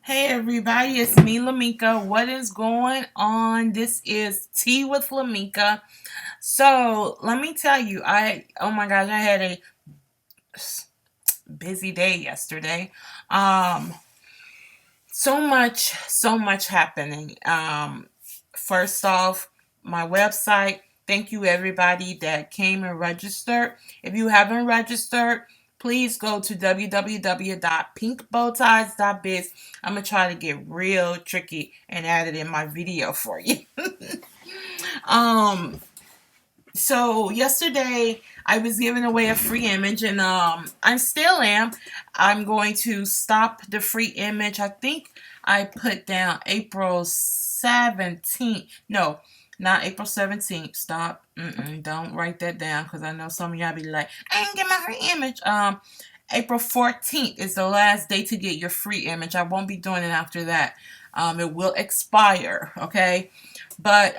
Hey everybody, it's me, Lamika. What is going on? This is Tea with Lamika. So let me tell you, oh my gosh, I had a busy day yesterday. Um, so much happening. First off, my website. Thank you everybody that came and registered. If you haven't registered, please go to www.pinkbowties.biz. I'm gonna try to get real tricky and add it in my video for you. um, so yesterday I was giving away a free image, and I still am. I'm going to stop the free image. I think I put down April 17th. No, not April 17th. Stop. Don't write that down because I know some of y'all be like, I didn't get my free image. April 14th is the last day to get your free image. I won't be doing it after that. It will expire. Okay, but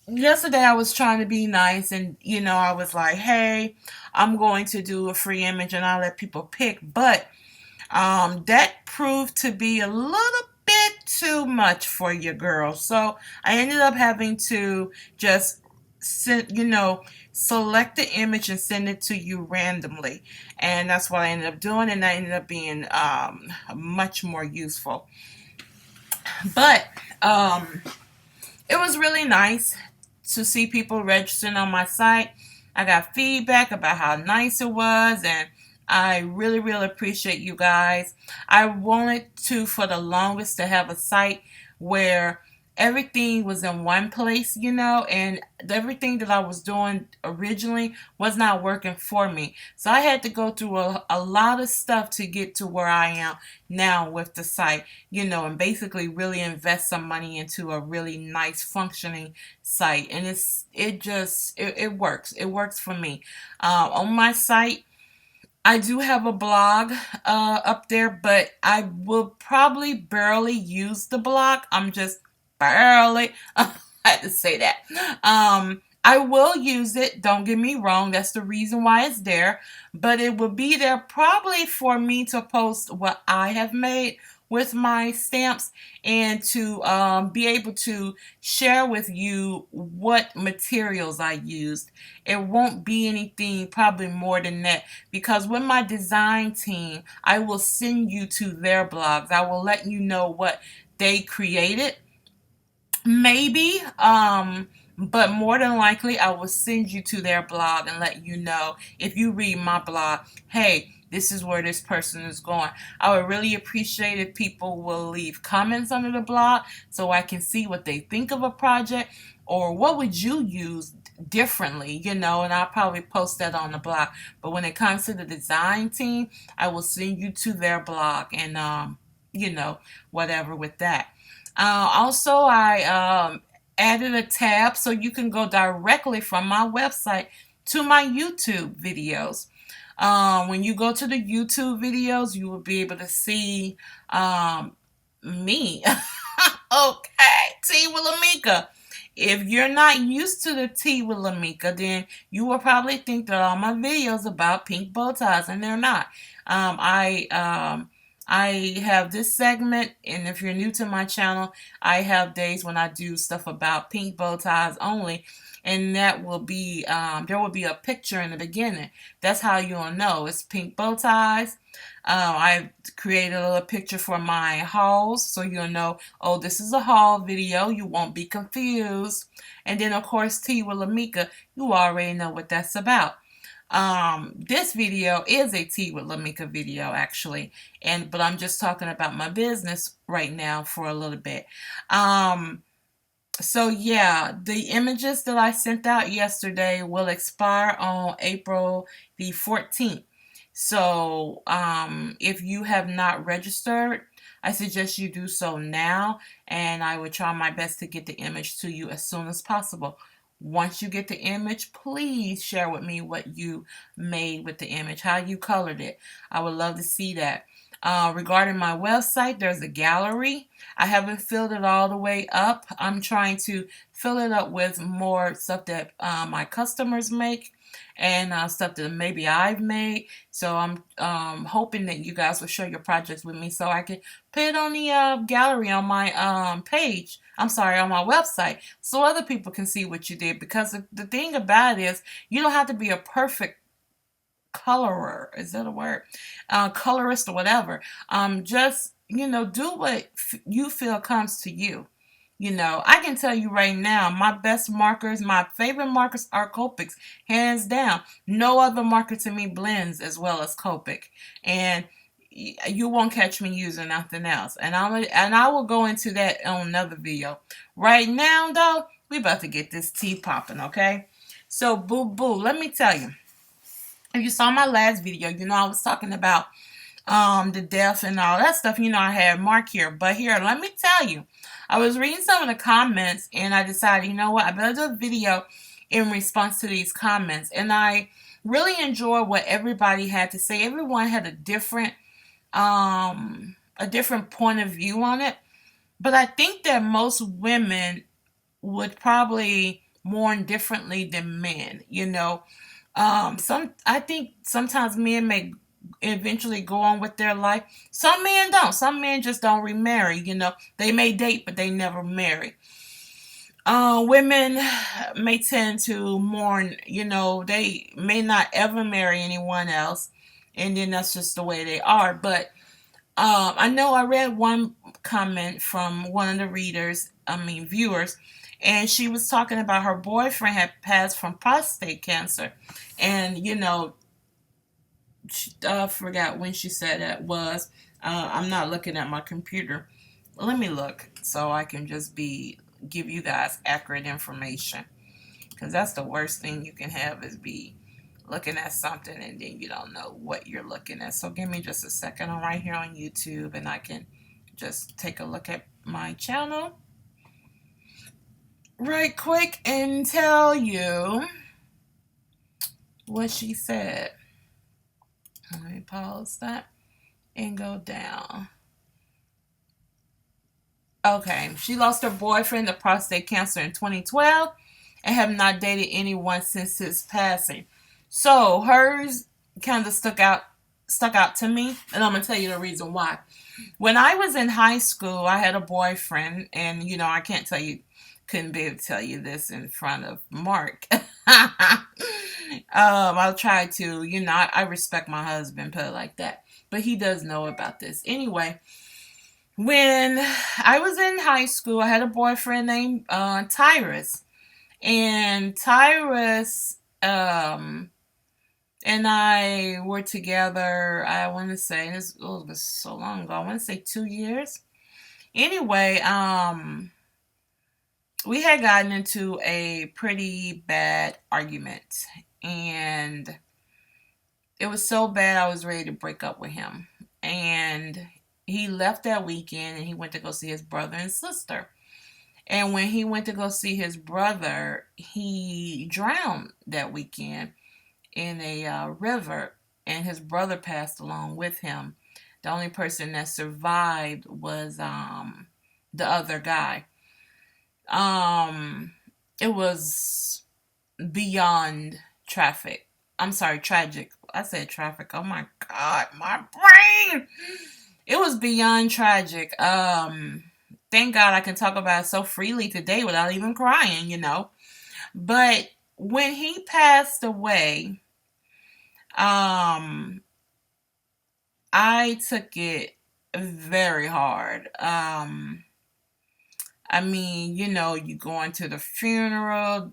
yesterday I was trying to be nice, and I was like, hey, I'm going to do a free image and I'll let people pick. But that proved to be a little bit too much for your girl. So I ended up having to just send, select the image and send it to you randomly. And that's what I ended up doing, and that ended up being much more useful. But it was really nice to see people registering on my site. I got feedback about how nice it was, and I really, really appreciate you guys. I wanted to, for the longest, to have a site where everything was in one place, and everything that I was doing originally was not working for me. So I had to go through a lot of stuff to get to where I am now with the site, and basically really invest some money into a really nice functioning site. And it works. It works for me. On my site, I do have a blog up there, but I will probably barely use the blog. I'm just barely. I had to say that. I will use it. Don't get me wrong. That's the reason why it's there. But it will be there probably for me to post what I have made with my stamps, and to be able to share with you what materials I used. It won't be anything probably more than that, because with my design team, I will send you to their blogs. I will let you know what they created. Maybe, but more than likely, I will send you to their blog and let you know, if you read my blog, hey, this is where this person is going. I would really appreciate if people will leave comments under the blog so I can see what they think of a project, or what would you use differently, and I'll probably post that on the blog. But when it comes to the design team, I will send you to their blog, and whatever with that. Also, I added a tab so you can go directly from my website to my YouTube videos. When you go to the YouTube videos, you will be able to see me. Okay, Tea with Lamika. If you're not used to the Tea with Lamika, then you will probably think that all my videos about pink bow ties, and they're not. I have this segment, and if you're new to my channel, I have days when I do stuff about pink bow ties only, and that will be there will be a picture in the beginning. That's how you'll know it's pink bow ties. I created a little picture for my hauls, so you'll know, oh, this is a haul video. You won't be confused. And then, of course, Tea with Lamika, you already know what that's about. This video is a Tea with Lamika video, actually, but I'm just talking about my business right now for a little bit. So yeah, the images that I sent out yesterday will expire on April the 14th. So if you have not registered, I suggest you do so now, and I will try my best to get the image to you as soon as possible. Once you get the image, please share with me what you made with the image, how you colored it. I would love to see that. Regarding my website, there's a gallery. I haven't filled it all the way up. I'm trying to fill it up with more stuff that my customers make. and stuff that maybe I've made. So I'm hoping that you guys will share your projects with me so I can put it on the gallery on my page. I'm sorry, on my website, so other people can see what you did. Because the thing about it is, you don't have to be a perfect colorer. Is that a word? Colorist or whatever. Just do what you feel comes to you. I can tell you right now, my best markers, my favorite markers are Copics, hands down. No other marker to me blends as well as Copic, and you won't catch me using nothing else. And I will go into that on another video. Right now, though, we about to get this tea popping, okay? So, boo boo, let me tell you. If you saw my last video, I was talking about the death and all that stuff. I had Mark here. But here, let me tell you, I was reading some of the comments and I decided, you know what, I better do a video in response to these comments. And I really enjoyed what everybody had to say. Everyone had a different point of view on it. But I think that most women would probably mourn differently than men. I think sometimes men may eventually go on with their life. Some men don't. Some men just don't remarry. They may date, but they never marry. Women may tend to mourn. They may not ever marry anyone else, and then that's just the way they are. But I know I read one comment from one of the viewers, and she was talking about her boyfriend had passed from prostate cancer. And, I forgot when she said that was. I'm not looking at my computer. Let me look so I can just give you guys accurate information. Because that's the worst thing you can have is be looking at something and then you don't know what you're looking at. So give me just a second. I'm right here on YouTube and I can just take a look at my channel right quick and tell you what she said. Let me pause that and go down. Okay, she lost her boyfriend to prostate cancer in 2012 and have not dated anyone since his passing. So hers kind of stuck out to me, and I'm gonna tell you the reason why. When I was in high school, I had a boyfriend, and I couldn't be able to tell you this in front of Mark. I'll try to, I respect my husband, put it like that, but he does know about this anyway. When I was in high school, I had a boyfriend named Tyrus, and Tyrus and I were together. I want to say this was so long ago. I want to say 2 years. Anyway, we had gotten into a pretty bad argument, and it was so bad I was ready to break up with him. And he left that weekend and he went to go see his brother and sister. And when he went to go see his brother, he drowned that weekend in a river, and his brother passed along with him. The only person that survived was the other guy. It was beyond traffic. I'm sorry, tragic. I said traffic. Oh my God, my brain. It was beyond tragic. Thank God I can talk about it so freely today without even crying. But when he passed away, I took it very hard. You going to the funeral,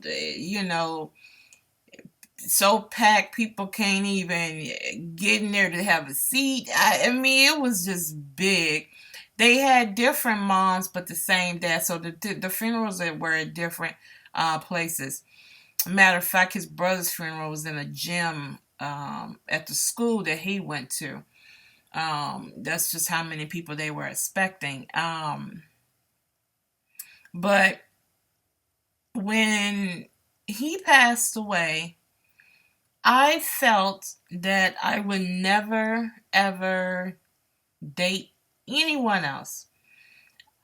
so packed, people can't even get in there to have a seat. It was just big. They had different moms, but the same dad. So the funerals were at different places. Matter of fact, his brother's funeral was in a gym at the school that he went to. That's just how many people they were expecting. But when he passed away, I felt that I would never, ever date anyone else.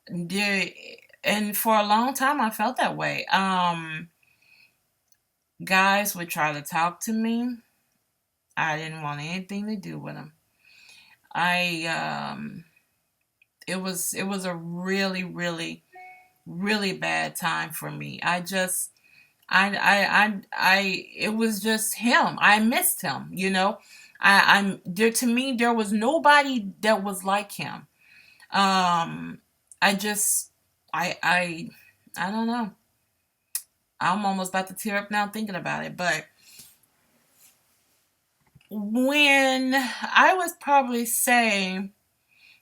And for a long time, I felt that way. Guys would try to talk to me. I didn't want anything to do with them. I it was a really really bad time for me. I it was just him. I missed him, you know. I'm there to me there was nobody that was like him. Um I just I I don't know. I'm almost about to tear up now thinking about it, but when I was probably say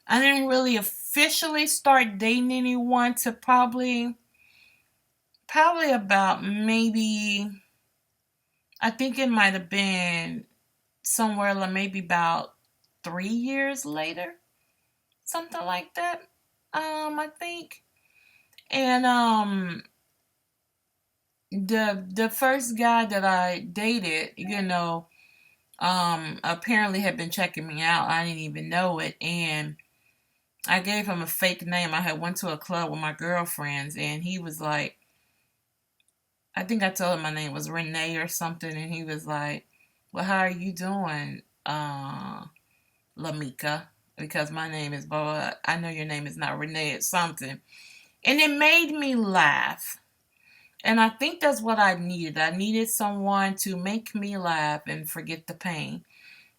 I didn't really officially start dating anyone to probably about maybe I think it might have been somewhere like maybe about 3 years later, something like that. I think. And the first guy that I dated, apparently had been checking me out. I didn't even know it, and I gave him a fake name. I had went to a club with my girlfriends, and he was like, I think I told him my name was Renee or something, and he was like, "Well, how are you doing, Lamika?" Because my name is Boa. I know your name is not Renee. It's something, and it made me laugh. And I think that's what I needed. I needed someone to make me laugh and forget the pain.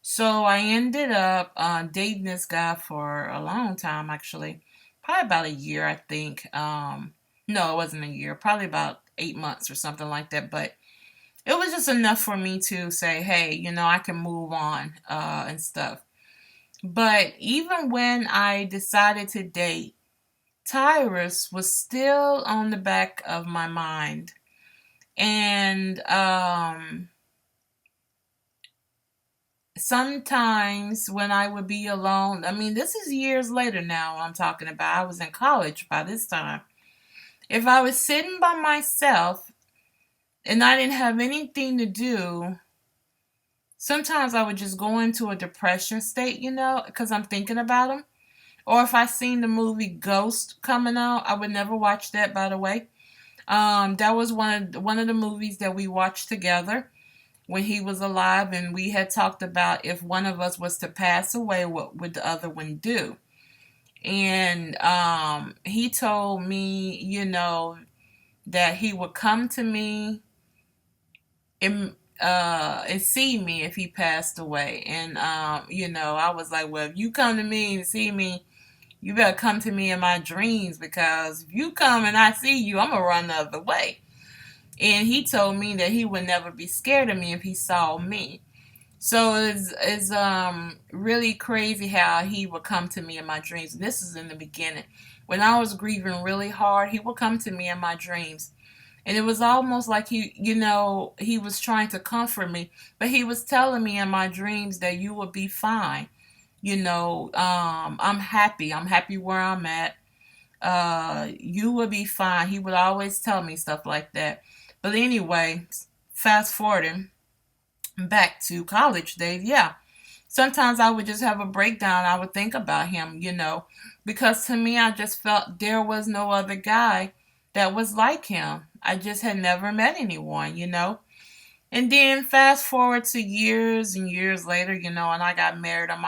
So I ended up dating this guy for a long time, actually. Probably about a year, I think. No, it wasn't a year. Probably about 8 months or something like that. But it was just enough for me to say, hey, I can move on and stuff. But even when I decided to date, Tyrus was still on the back of my mind. And sometimes when I would be alone, I mean, this is years later now I'm talking about. I was in college by this time. If I was sitting by myself and I didn't have anything to do, sometimes I would just go into a depression state, because I'm thinking about them. Or if I seen the movie Ghost coming out, I would never watch that, by the way. That was one of the movies that we watched together when he was alive, and we had talked about if one of us was to pass away, what would the other one do? And he told me, that he would come to me and see me if he passed away. And I was like, well, if you come to me and see me, you better come to me in my dreams, because if you come and I see you, I'm gonna run the other way. And he told me that he would never be scared of me if he saw me. So it's really crazy how he would come to me in my dreams. This is in the beginning. When I was grieving really hard, he would come to me in my dreams. And it was almost like he was trying to comfort me, but he was telling me in my dreams that you will be fine. I'm happy. I'm happy where I'm at. You will be fine. He would always tell me stuff like that. But anyway, fast forwarding back to college days, yeah. Sometimes I would just have a breakdown. I would think about him, because to me, I just felt there was no other guy that was like him. I just had never met anyone. And then fast forward to years and years later, and I got married on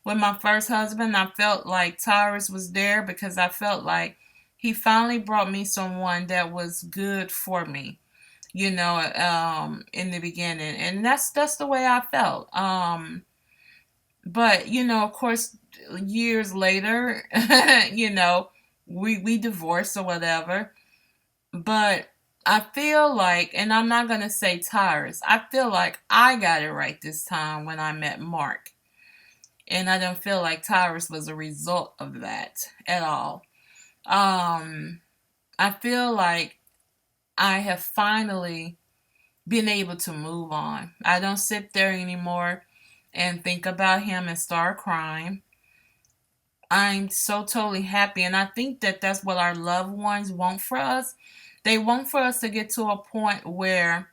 with my first husband. I felt like Tyrus was there because I felt like he finally brought me someone that was good for me, in the beginning. And that's the way I felt. But, of course, years later, we divorced or whatever. But I feel like, and I'm not going to say Tyrus, I feel like I got it right this time when I met Mark. And I don't feel like Tyrus was a result of that at all. I feel like I have finally been able to move on. I don't sit there anymore and think about him and start crying. I'm so totally happy. And I think that that's what our loved ones want for us. They want for us to get to a point where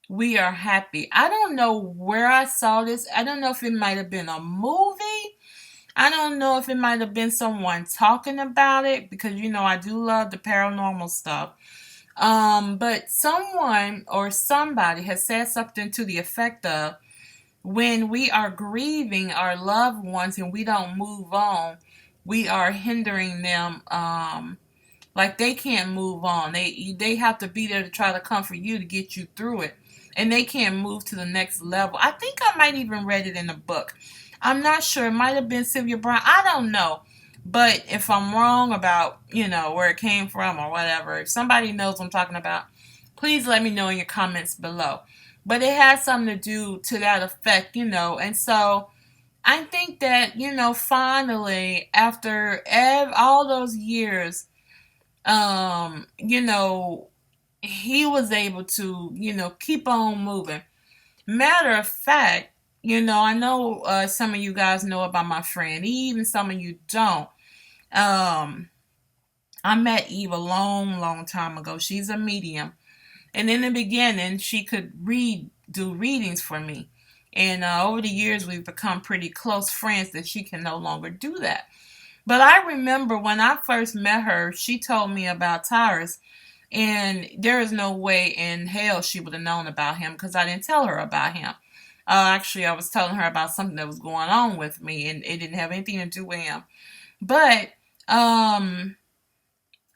we are happy. I don't know where I saw this. I don't know if it might have been a movie. I don't know if it might have been someone talking about it, because I do love the paranormal stuff. But someone or somebody has said something to the effect of, when we are grieving our loved ones and we don't move on, we are hindering them. Like they can't move on. They have to be there to try to comfort you to get you through it, and they can't move to the next level. I think I might even read it in a book. I'm not sure. It might have been Sylvia Brown. I don't know. But if I'm wrong about, where it came from or whatever, if somebody knows what I'm talking about, please let me know in your comments below. But it has something to do to that effect. And so I think that, finally, after all those years, he was able to, keep on moving. Matter of fact, I know some of you guys know about my friend, even some of you don't. Um, I met Eve a long, long time ago. She's a medium. And in the beginning, she could do readings for me. And over the years, we've become pretty close friends that she can no longer do that. But I remember when I first met her, she told me about Tyrus. And there is no way in hell she would have known about him because I didn't tell her about him. Actually, I was telling her about something that was going on with me, and it didn't have anything to do with him. But I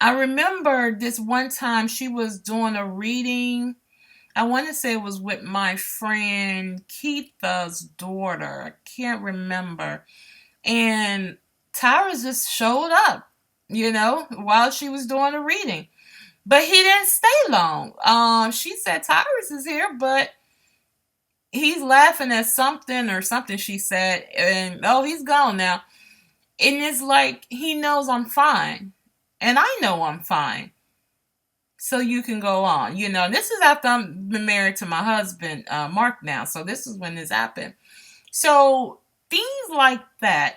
remember this one time she was doing a reading. I want to say it was with my friend Keitha's daughter. I can't remember. And Tyrus just showed up, while she was doing the reading. But he didn't stay long. She said Tyrus is here, but he's laughing at something or something she said, and he's gone now. And it's like he knows I'm fine, and I know I'm fine. So you can go on. This is after I've been married to my husband, Mark, now. So this is when this happened. So things like that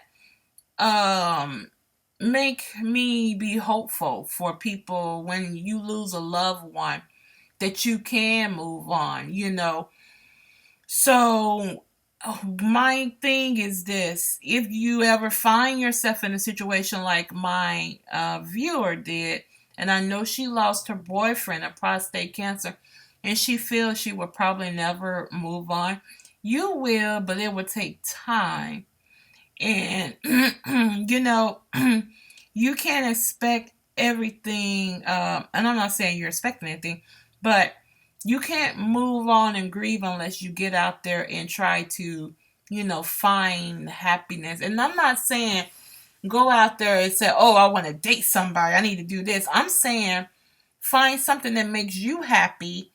make me be hopeful for people when you lose a loved one, that you can move on. So my thing is this: if you ever find yourself in a situation like my viewer did, and I know she lost her boyfriend of prostate cancer, and she feels she will probably never move on, you will, but it will take time. And you can't expect everything. And I'm not saying you're expecting anything, but you can't move on and grieve unless you get out there and try to, find happiness. And I'm not saying go out there and say, oh, I want to date somebody, I need to do this. I'm saying find something that makes you happy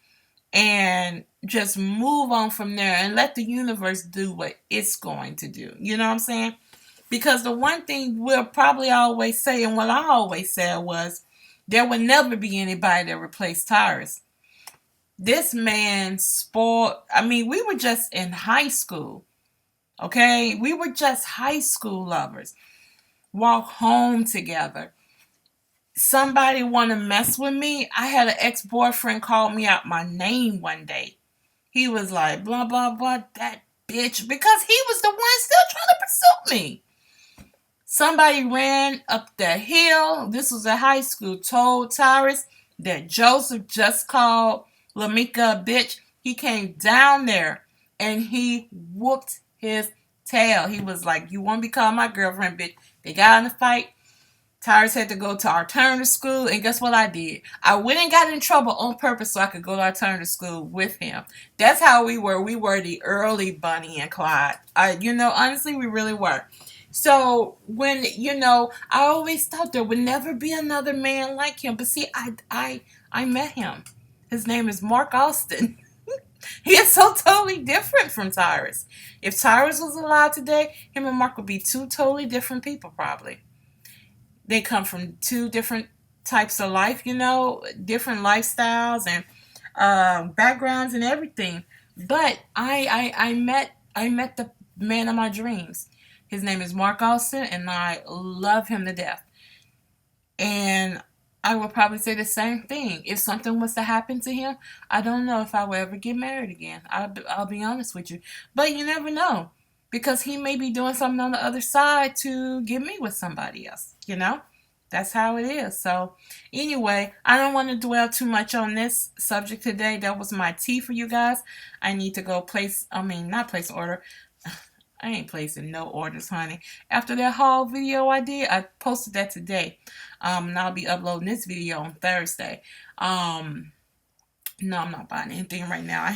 and just move on from there and let the universe do what it's going to do. You know what I'm saying? Because the one thing we'll probably always say, and what I always said was, there will never be anybody that replace Tyrus. This man spoiled. I mean, we were just in high school. Okay? We were just high school lovers. Walk home together. Somebody want to mess with me? I had an ex-boyfriend call me out my name one day. He was like, blah, blah, blah, that bitch. Because he was the one still trying to pursue me. Somebody ran up the hill. This was a high school. Told Tyrus that Joseph just called Lamika a bitch. He came down there and he whooped his tail. He was like, you won't be calling my girlfriend bitch. They got in a fight. Tyrus had to go to alternative school, and guess what I did? I went and got in trouble on purpose so I could go to alternative school with him. That's how we were. We were the early Bonnie and Clyde. Honestly, we really were. So when, I always thought there would never be another man like him. But see, I met him. His name is Mark Austin. He is so totally different from Tyrus. If Tyrus was alive today, him and Mark would be two totally different people probably. They come from two different types of life, different lifestyles and backgrounds and everything. But I met the man of my dreams. His name is Mark Austin, and I love him to death. And I would probably say the same thing. If something was to happen to him, I don't know if I will ever get married again. I'll be honest with you. But you never know. Because he may be doing something on the other side to get me with somebody else, That's how it is. So, anyway, I don't want to dwell too much on this subject today. That was my tea for you guys. I need to go not place order. I ain't placing no orders, honey. After that haul video I did, I posted that today. And I'll be uploading this video on Thursday. No, I'm not buying anything right now.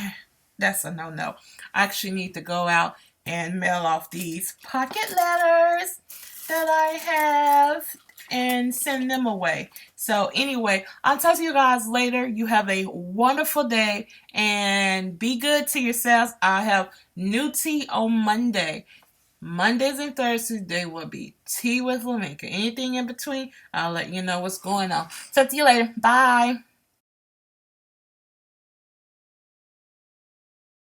That's a no-no. I actually need to go out and mail off these pocket letters that I have and send them away. So anyway, I'll talk to you guys later. You have a wonderful day and be good to yourselves. I have new tea on Monday. Mondays and Thursdays, they will be tea with Flamenco. Anything in between, I'll let you know what's going on. Talk to you later. Bye.